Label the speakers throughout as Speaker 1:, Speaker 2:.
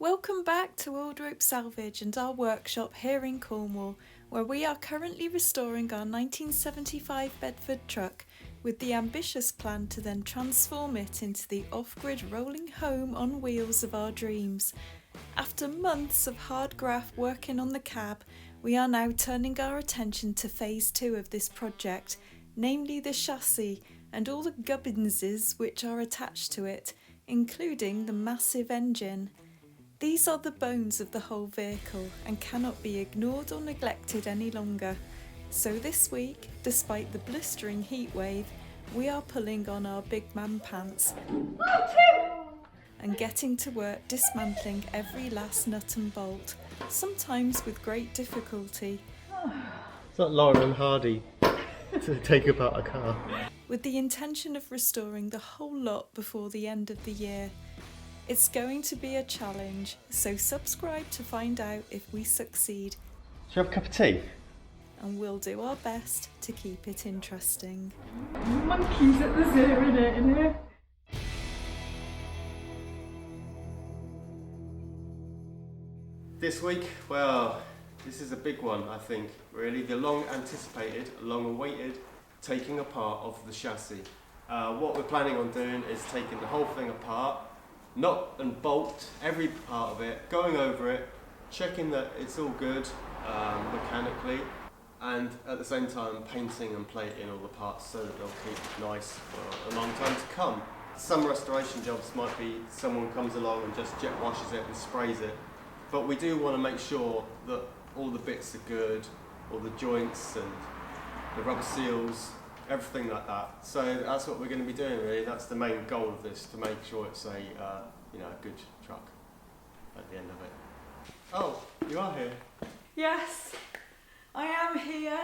Speaker 1: Welcome back to Old Rope Salvage and our workshop here in Cornwall, where we are currently restoring our 1975 Bedford truck with the ambitious plan to then transform it into the off-grid rolling home on wheels of our dreams. After months of hard graft working on the cab, we are now turning our attention to phase 2 of this project, namely the chassis and all the gubbinses which are attached to it, including the massive engine. These are the bones of the whole vehicle and cannot be ignored or neglected any longer. So this week, despite the blistering heat wave, we are pulling on our big man pants and getting to work dismantling every last nut and bolt, sometimes with great difficulty.
Speaker 2: It's like Lauren and Hardy to take apart a car.
Speaker 1: With the intention of restoring the whole lot before the end of the year. It's going to be a challenge, so subscribe to find out if we succeed.
Speaker 2: Should we have a cup of tea?
Speaker 1: And we'll do our best to keep it interesting.
Speaker 3: Monkeys at the zoo in here.
Speaker 2: This week, well, this is a big one, I think, really. The long anticipated, long awaited taking apart of the chassis. What we're planning on doing is taking the whole thing apart, nut and bolt every part of it, going over it, checking that it's all good mechanically, and at the same time painting and plating all the parts so that they'll keep nice for a long time to come. Some restoration jobs might be someone comes along and just jet washes it and sprays it, but we do want to make sure that all the bits are good, all the joints and the rubber seals, everything like that. So that's what we're going to be doing, really. That's the main goal of this, to make sure it's a a good truck at the end of it. Oh, you are here.
Speaker 3: Yes, I am here,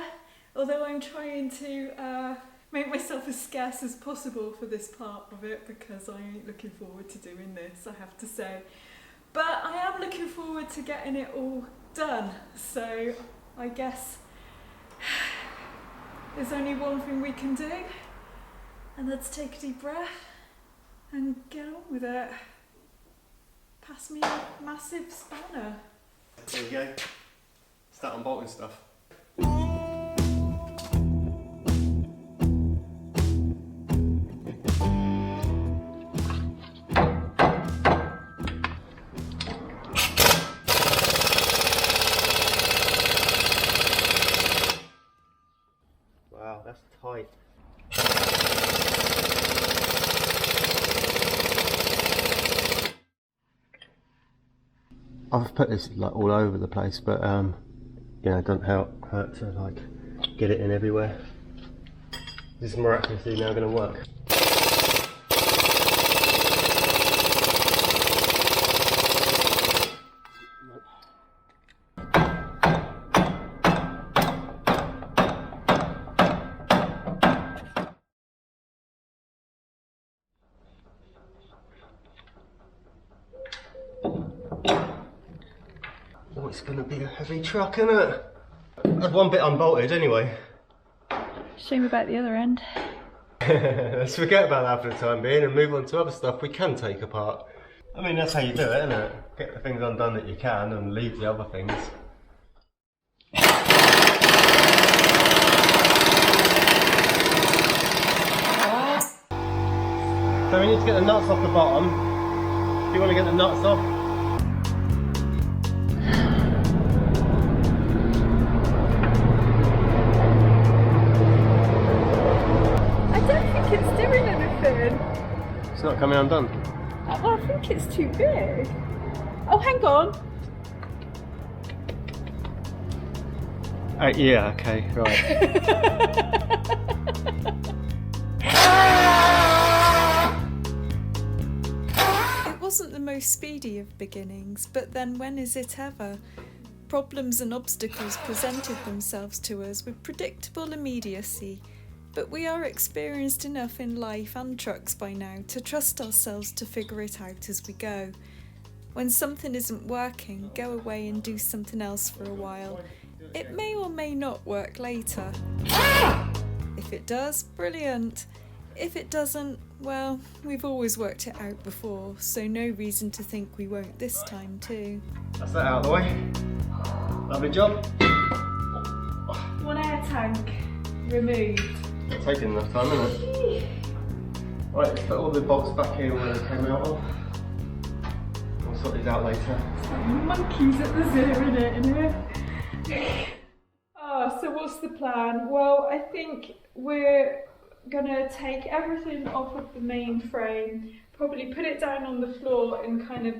Speaker 3: although I'm trying to make myself as scarce as possible for this part of it because I ain't looking forward to doing this, I have to say. But I am looking forward to getting it all done, so I guess there's only one thing we can do, and that's take a deep breath and get on with it. Pass me a massive spanner.
Speaker 2: There we go. Start unbolting stuff. Wow, that's tight. I've put this like all over the place, but it doesn't hurt to like get it in everywhere. This is miraculously now going to work. Oh, it's going to be a heavy truck, isn't it? That's one bit unbolted anyway.
Speaker 3: Shame about the other end.
Speaker 2: Let's forget about that for the time being and move on to other stuff we can take apart. I mean, that's how you do it, isn't it? Get the things undone that you can and leave the other things. So we need to get the nuts off the bottom. Do you want to get the nuts off?
Speaker 3: It's doing anything.
Speaker 2: It's not coming undone.
Speaker 3: Well, I think it's too big. Oh, hang on.
Speaker 2: Yeah, okay, right.
Speaker 1: It wasn't the most speedy of beginnings, but then when is it ever? Problems and obstacles presented themselves to us with predictable immediacy. But we are experienced enough in life and trucks by now to trust ourselves to figure it out as we go. When something isn't working, go away and do something else for a while. It may or may not work later. If it does, brilliant. If it doesn't, well, we've always worked it out before, so no reason to think we won't this time too.
Speaker 2: That's that out of the way. Lovely job.
Speaker 3: One air tank removed.
Speaker 2: It's taking enough time, isn't it? Right, let's put all the bolts back in where they came out of. We'll sort these out later.
Speaker 3: Monkeys at the zoo in here. So what's the plan? Well, I think we're gonna take everything off of the main frame, probably put it down on the floor and kind of,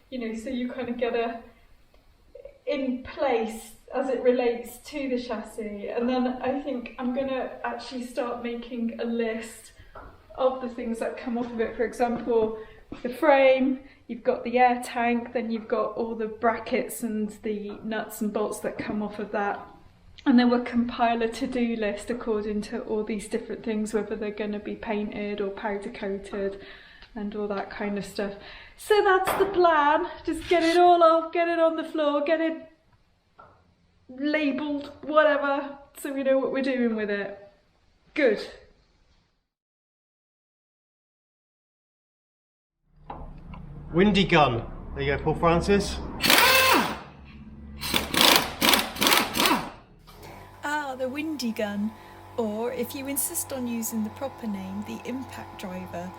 Speaker 3: so you kind of get a in place as it relates to the chassis. And then I think I'm gonna actually start making a list of the things that come off of it. For example, the frame, you've got the air tank, then you've got all the brackets and the nuts and bolts that come off of that. And then we'll compile a to-do list according to all these different things, whether they're going to be painted or powder coated and all that kind of stuff. So that's the plan. Just get it all off, get it on the floor, get it labelled, whatever, so we know what we're doing with it. Good.
Speaker 2: Windy gun. There you go, Paul Francis.
Speaker 1: The windy gun, or if you insist on using the proper name, the impact driver.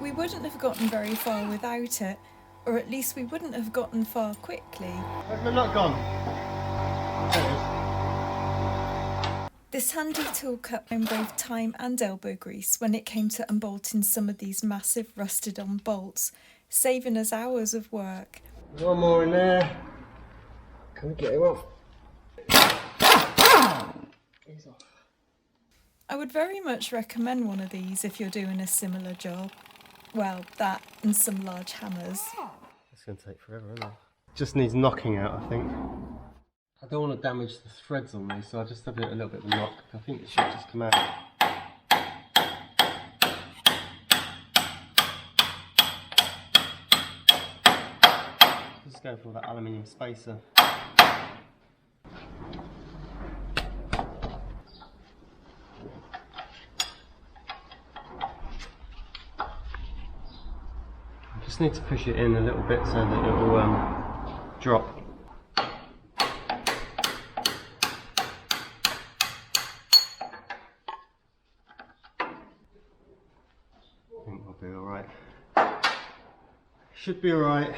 Speaker 1: We wouldn't have gotten very far without it, or at least we wouldn't have gotten far quickly.
Speaker 2: Where's my nut gone? There it is.
Speaker 1: This handy tool cut in both time and elbow grease when it came to unbolting some of these massive rusted on bolts, saving us hours of work.
Speaker 2: One more in there. Can we get it off?
Speaker 1: I would very much recommend one of these if you're doing a similar job. Well, that and some large hammers.
Speaker 2: It's going to take forever, isn't it? Just needs knocking out, I think. I don't want to damage the threads on these, so I'll just have it a little bit of a knock. I think it should just come out. Just go for that aluminium spacer. Just need to push it in a little bit so that it will drop. I think we'll be alright. Should be alright.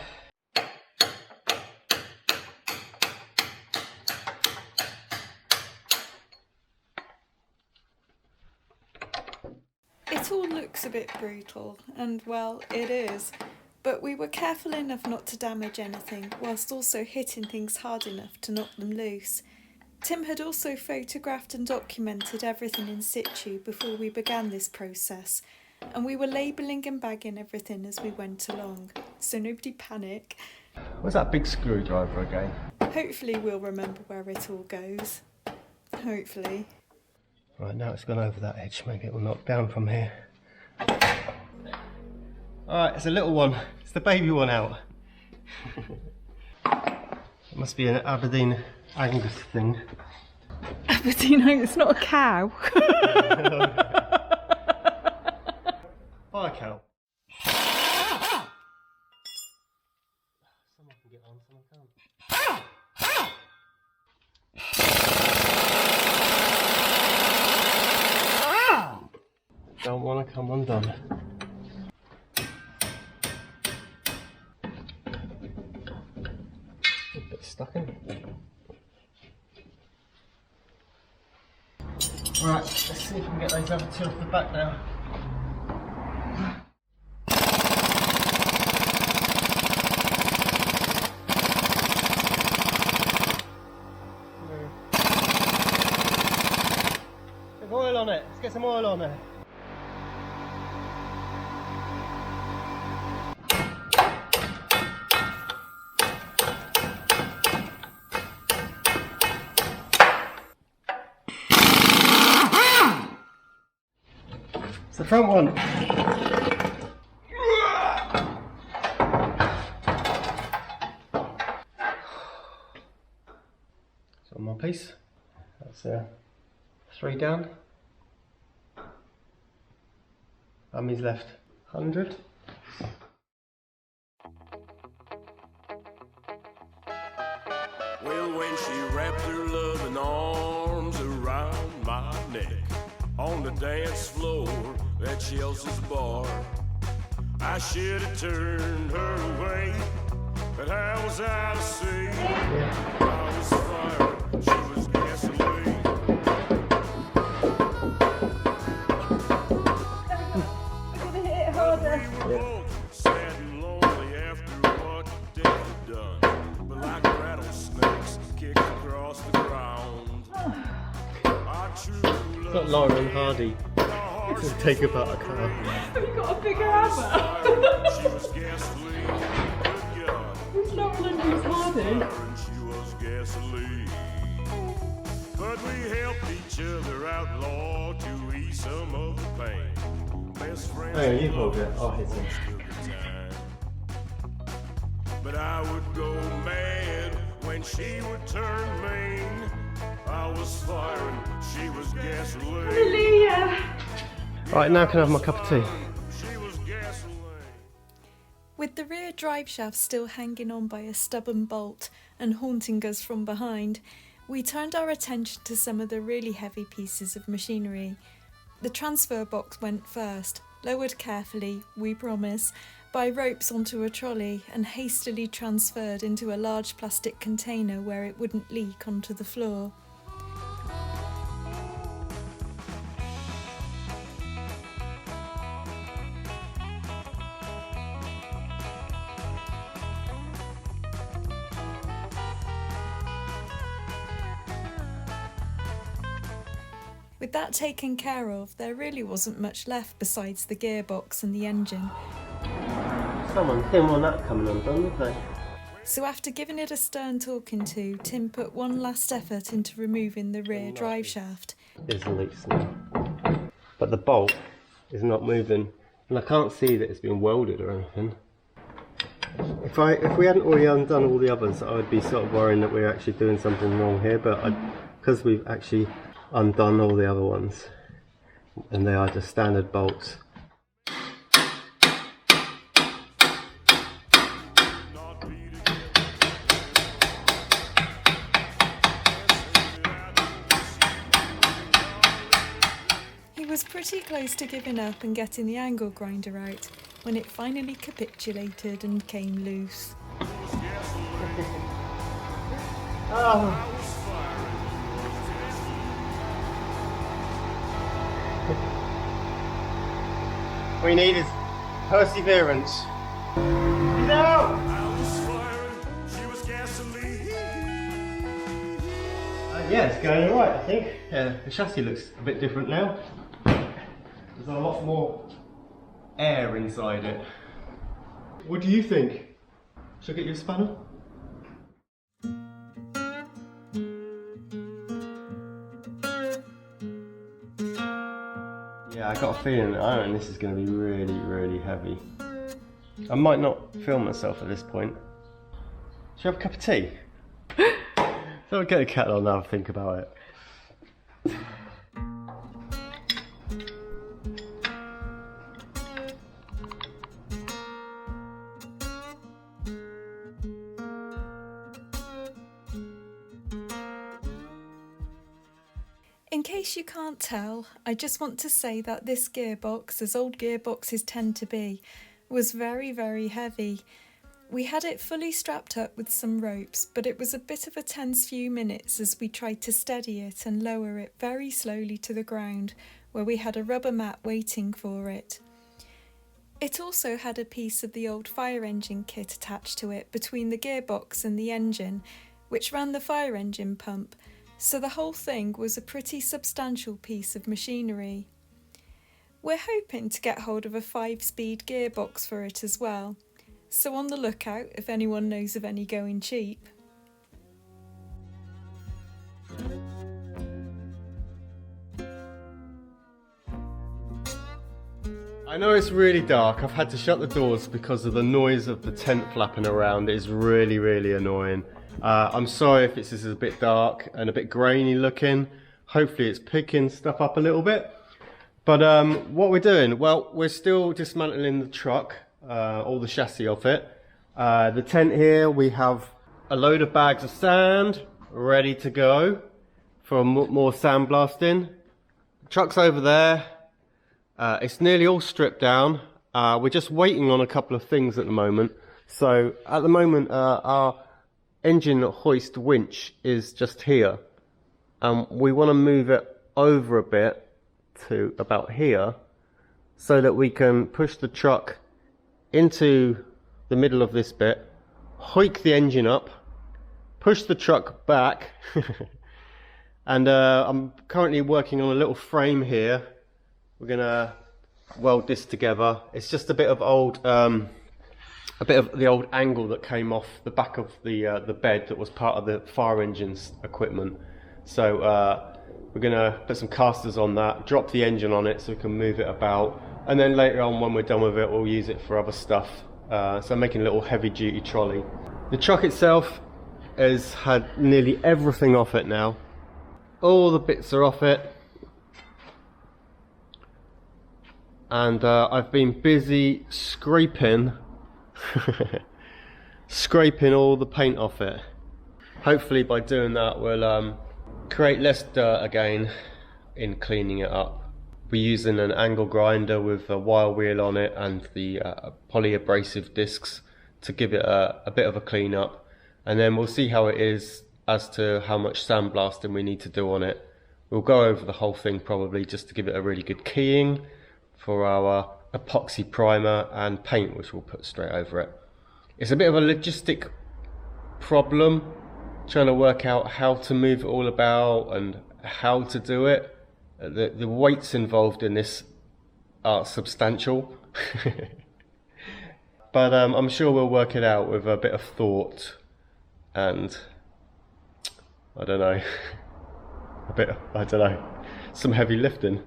Speaker 1: It all looks a bit brutal, and well, it is. But we were careful enough not to damage anything, whilst also hitting things hard enough to knock them loose. Tim had also photographed and documented everything in situ before we began this process, and we were labelling and bagging everything as we went along, so nobody panic.
Speaker 2: Where's that big screwdriver again?
Speaker 1: Hopefully we'll remember where it all goes. Hopefully.
Speaker 2: Right, now it's gone over that edge, maybe it will knock down from here. Alright, it's a little one. It's the baby one out. It must be an Aberdeen Angus thing.
Speaker 3: Aberdeen Angus, it's not a cow.
Speaker 2: Fire cow. Someone can get on, someone can't. Don't want to come undone. A bit stuck in. Right, let's see if we can get those other two off the back now. There's oil on it. Let's get some oil on it. It's the front one. So one more piece. That's 3 down. He's left 100.
Speaker 4: Well, when she wrapped her loving arms around my neck on the dance floor at Chelsea's bar, I should have turned her away, but I was out of sea. I was fire, she was gasoline. We were both sad and lonely after what death had done, but like rattlesnakes kicked across the ground. Our true love.
Speaker 2: Got Lauren Hardy. Just take apart a car.
Speaker 3: Have you got a bigger hammer?
Speaker 4: She was gasoline. Good God.
Speaker 3: Who's Laurel and who's Hardy?
Speaker 4: And she was gasoline. But we helped each other out, Lord, to ease some of the pain. Best friends.
Speaker 2: Oh, you hold it. I'll hit him.
Speaker 4: But I would go mad when she would turn mean. I was firing, she was gasoline.
Speaker 3: Hallelujah!
Speaker 2: Right, now can I have my cup of tea?
Speaker 4: She was gasoline.
Speaker 1: With the rear drive shaft still hanging on by a stubborn bolt and haunting us from behind, we turned our attention to some of the really heavy pieces of machinery. The transfer box went first, lowered carefully, we promise, by ropes onto a trolley and hastily transferred into a large plastic container where it wouldn't leak onto the floor. With that taken care of, there really wasn't much left besides the gearbox and the engine.
Speaker 2: Someone didn't want that coming undone, did they?
Speaker 1: So after giving it a stern talking to, Tim put one last effort into removing the rear drive shaft.
Speaker 2: There's leaks now. But the bolt is not moving, and I can't see that it's been welded or anything. If we hadn't already undone all the others, I would be sort of worrying that we're actually doing something wrong here, but because we've actually undone all the other ones, and they are just standard bolts.
Speaker 1: He was pretty close to giving up and getting the angle grinder out when it finally capitulated and came loose.
Speaker 2: Oh. What we need is perseverance. He's out!
Speaker 4: I was firing, she was gasoline.
Speaker 2: Yeah, it's going alright, I think. Yeah, the chassis looks a bit different now. There's a lot more air inside it. What do you think? Should I get you a spanner? Yeah, I got a feeling that I reckon this is going to be really, really heavy. I might not film myself at this point. Should I have a cup of tea? So I'll get a kettle on now and think about it.
Speaker 1: In case you can't tell, I just want to say that this gearbox, as old gearboxes tend to be, was very, very heavy. We had it fully strapped up with some ropes, but it was a bit of a tense few minutes as we tried to steady it and lower it very slowly to the ground, where we had a rubber mat waiting for it. It also had a piece of the old fire engine kit attached to it between the gearbox and the engine, which ran the fire engine pump, so the whole thing was a pretty substantial piece of machinery. We're hoping to get hold of a 5-speed gearbox for it as well, so on the lookout if anyone knows of any going cheap.
Speaker 2: I know it's really dark. I've had to shut the doors because of the noise of the tent flapping around. It is really, really annoying. I'm sorry if this is a bit dark and a bit grainy looking. Hopefully it's picking stuff up a little bit. But what we're doing, well, we're still dismantling the truck, all the chassis of it. The tent here, we have a load of bags of sand ready to go for more sandblasting. The truck's over there. It's nearly all stripped down. We're just waiting on a couple of things at the moment. So at the moment, our engine hoist winch is just here. We want to move it over a bit to about here so that we can push the truck into the middle of this bit, hoik the engine up, push the truck back and I'm currently working on a little frame here. We're gonna weld this together. It's just a bit of the old angle that came off the back of the bed that was part of the fire engine's equipment. So we're gonna put some casters on that, drop the engine on it so we can move it about, and then later on when we're done with it we'll use it for other stuff. So I'm making a little heavy duty trolley. The truck itself has had nearly everything off it now. All the bits are off it. And I've been busy scraping scraping all the paint off it. Hopefully by doing that we'll create less dirt again in cleaning it up. We're using an angle grinder with a wire wheel on it and the polyabrasive discs to give it a bit of a clean up, and then we'll see how it is as to how much sandblasting we need to do on it. We'll go over the whole thing probably just to give it a really good keying for our epoxy primer and paint, which we'll put straight over it. It's a bit of a logistic problem trying to work out how to move it all about and how to do it. The weights involved in this are substantial. But I'm sure we'll work it out with a bit of thought and I don't know, some heavy lifting.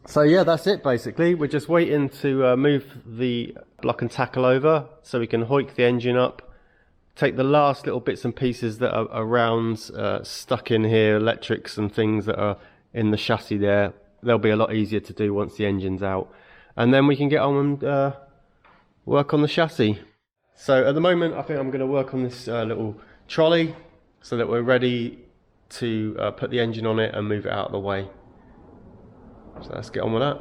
Speaker 2: So yeah, that's it basically. We're just waiting to move the block and tackle over so we can hoik the engine up, take the last little bits and pieces that are around stuck in here, electrics and things that are in the chassis there. They'll be a lot easier to do once the engine's out, and then we can get on and work on the chassis. So at the moment I think I'm going to work on this little trolley so that we're ready to put the engine on it and move it out of the way. So let's get on with that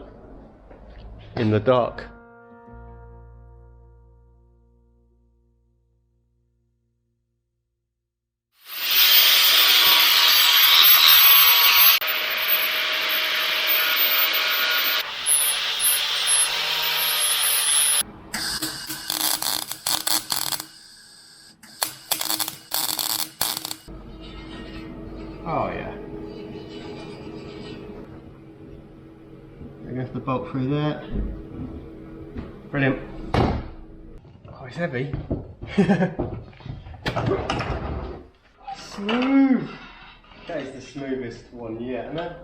Speaker 2: in the dark. Oh yeah. I guess the bolt through there. Brilliant. Oh, it's heavy. Smooth. That is the smoothest one yet, isn't it?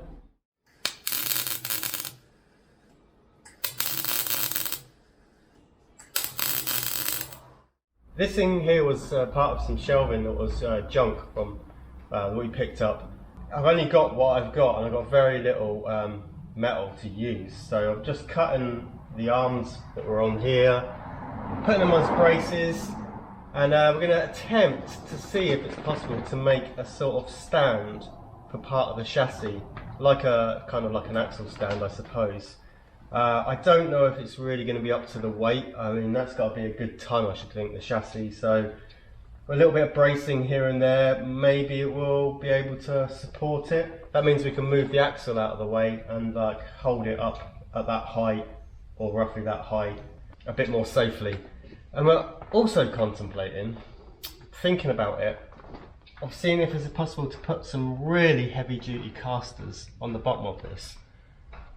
Speaker 2: This thing here was part of some shelving that was junk from that we picked up. I've only got what I've got, and I've got very little metal to use, so I'm just cutting the arms that were on here, putting them on braces, and we're going to attempt to see if it's possible to make a sort of stand for part of the chassis, like a kind of like an axle stand, I suppose. I don't know if it's really going to be up to the weight. I mean, that's got to be a good ton, I should think, the chassis. So a little bit of bracing here and there, maybe it will be able to support it. That means we can move the axle out of the way and like hold it up at that height, or roughly that height, a bit more safely. And we're also contemplating, thinking about it, of seeing if it's possible to put some really heavy duty casters on the bottom of this.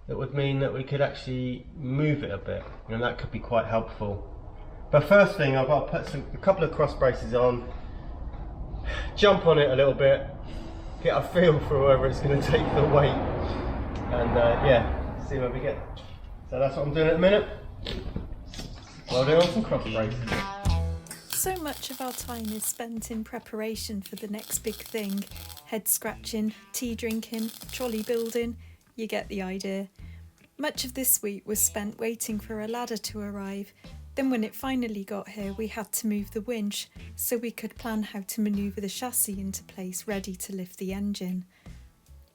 Speaker 2: That would mean that we could actually move it a bit, and that could be quite helpful. But first thing, I've got to put a couple of cross braces on, jump on it a little bit, get a feel for whether it's going to take the weight, and yeah, see where we get. So that's what I'm doing at the minute. Welding on some cross braces.
Speaker 1: So much of our time is spent in preparation for the next big thing. Head scratching, tea drinking, trolley building, you get the idea. Much of this week was spent waiting for a ladder to arrive. Then when it finally got here, we had to move the winch so we could plan how to manoeuvre the chassis into place ready to lift the engine.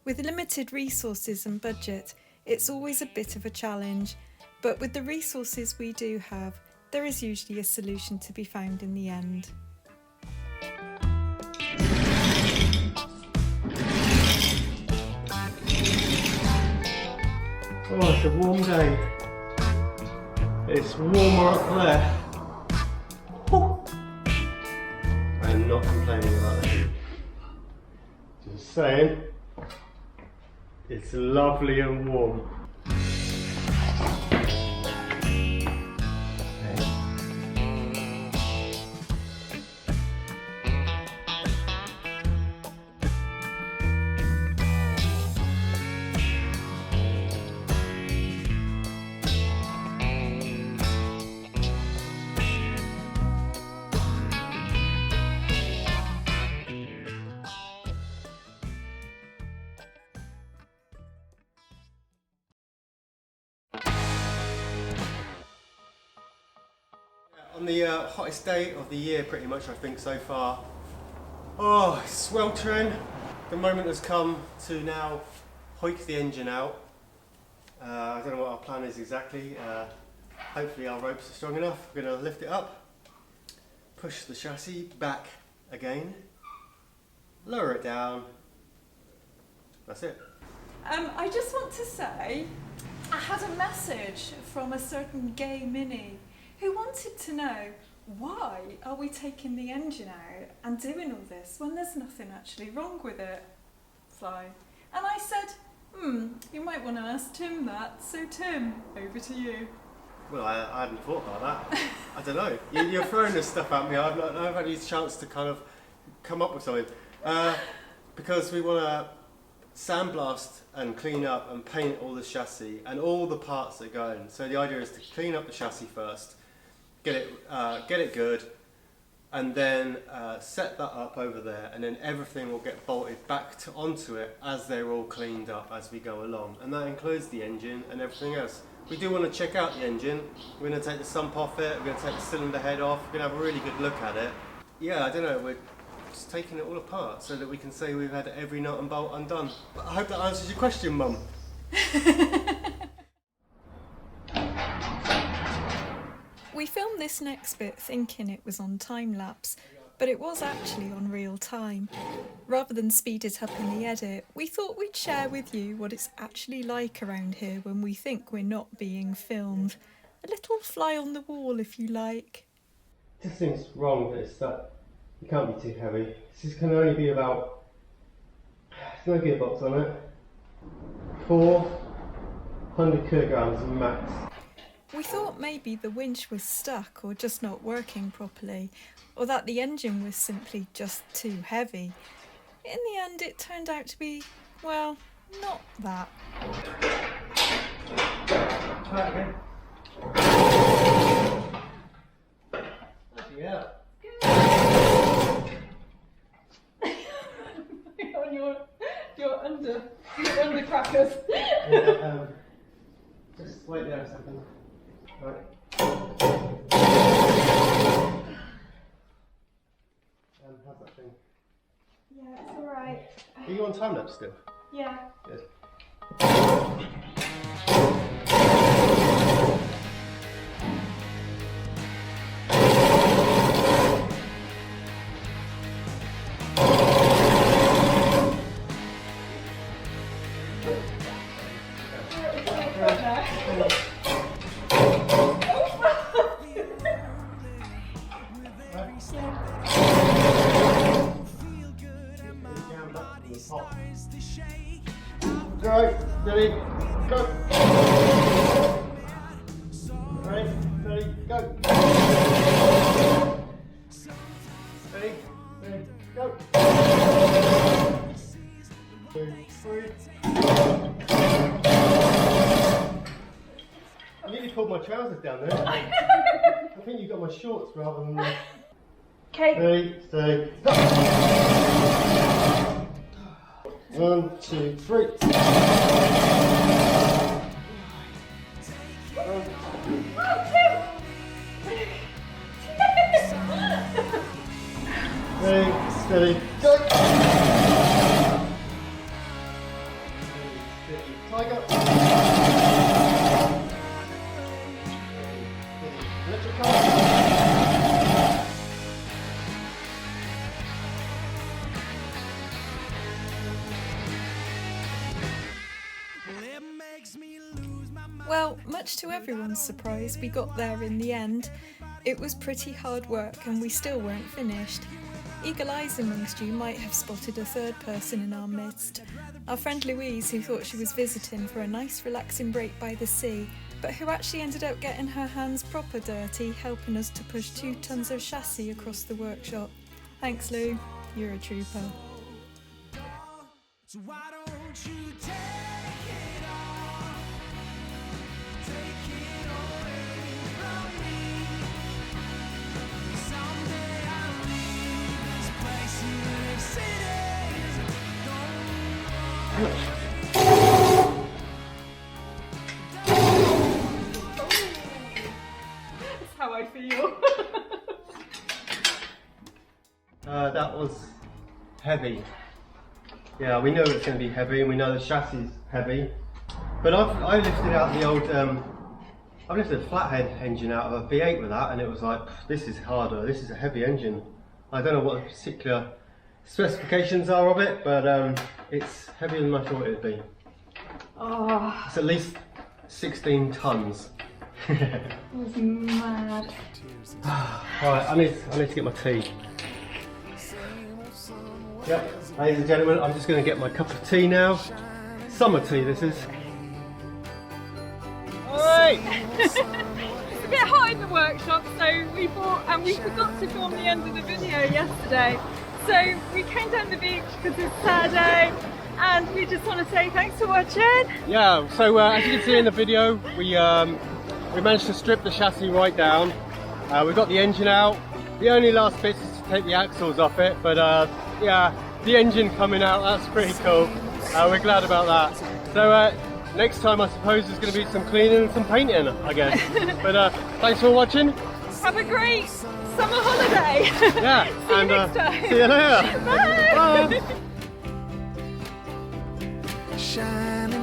Speaker 1: With limited resources and budget, it's always a bit of a challenge, but with the resources we do have, there is usually a solution to be found in the end.
Speaker 2: Oh, it's a warm day. It's warmer up there. Woo. I am not complaining about the heat. Just saying, it's lovely and warm. On the hottest day of the year, pretty much, I think, so far. Oh, it's sweltering. The moment has come to now hoik the engine out. I don't know what our plan is exactly. Hopefully our ropes are strong enough. We're going to lift it up, push the chassis back again, lower it down. That's it.
Speaker 3: I just want to say, I had a message from a certain gay Minnie who wanted to know, why are we taking the engine out and doing all this when there's nothing actually wrong with it, Fly? And I said, you might want to ask Tim that. So Tim, over to you.
Speaker 2: Well, I hadn't thought about that. I don't know. You're throwing this stuff at me. I've not had any chance to kind of come up with something. Because we want to sandblast and clean up and paint all the chassis and all the parts that go in. So the idea is to clean up the chassis first, get it good, and then set that up over there, and then everything will get bolted back onto it as they're all cleaned up as we go along, and that includes the engine and everything else. We do want to check out the engine. We're going to take the sump off it, we're going to take the cylinder head off, we're going to have a really good look at it. Yeah, I don't know, we're just taking it all apart so that we can say we've had every nut and bolt undone. But I hope that answers your question, Mum.
Speaker 1: We filmed this next bit thinking it was on time-lapse, but it was actually on real time. Rather than speed it up in the edit, we thought we'd share with you what it's actually like around here when we think we're not being filmed. A little fly on the wall, if you like.
Speaker 2: This thing's wrong, but it's that it can't be too heavy. This can only be about, there's no gearbox on it, 400 kilograms max.
Speaker 1: We thought maybe the winch was stuck or just not working properly, or that the engine was simply just too heavy. In the end, it turned out to be, well, not that.
Speaker 2: Yeah.
Speaker 3: You're under crackers.
Speaker 2: Yeah, just wait there a second. Right. How's that thing?
Speaker 3: Yeah, it's alright.
Speaker 2: Are you on time lapse still?
Speaker 3: Yeah.
Speaker 2: Good. Right, ready, go. Ready, go. Ready, go. 2, 3. I nearly pulled my trousers down there. I think you got my shorts rather than the...
Speaker 3: Okay.
Speaker 2: Ready, steady, go. 1, 2, 3. Ready, steady, go! Steady, tiger. Let it come.
Speaker 1: Well, much to everyone's surprise, we got there in the end. It was pretty hard work and we still weren't finished. Eagle eyes amongst you might have spotted a third person in our midst. Our friend Louise, who thought she was visiting for a nice relaxing break by the sea, but who actually ended up getting her hands proper dirty, helping us to push 2 tons of chassis across the workshop. Thanks Lou, you're a trooper.
Speaker 5: So why don't you take it all? Take it away from me. Someday I'll leave this place you live cities.
Speaker 3: That's how I feel.
Speaker 2: That was heavy. Yeah, we know it's going to be heavy, and we know the chassis is heavy. But I lifted out the old, I've lifted a flathead engine out of a V8 with that, and it was like, this is harder. This is a heavy engine. I don't know what the particular specifications are of it, but it's heavier than I thought it would be.
Speaker 3: Oh,
Speaker 2: It's at least 16 tons.
Speaker 3: it was mad.
Speaker 2: Right, I need to get my tea. Yep, ladies and gentlemen, I'm just going to get my cup of tea now. Summer tea, this is. Alright!
Speaker 3: It's a bit hot in the workshop, so we thought, and we forgot to film the end of the video yesterday. So we came down the beach because it's Saturday, and we just want to say thanks for watching.
Speaker 2: Yeah, so as you can see in the video, we managed to strip the chassis right down. We got the engine out. The only last bit is to take the axles off it, but yeah, the engine coming out, that's pretty cool. We're glad about that. So next time I suppose there's going to be some cleaning and some painting, I guess. But thanks for watching.
Speaker 3: Have a great summer holiday.
Speaker 2: Yeah,
Speaker 3: See you next time.
Speaker 2: See you later.
Speaker 3: Bye.
Speaker 2: Bye.
Speaker 5: Shining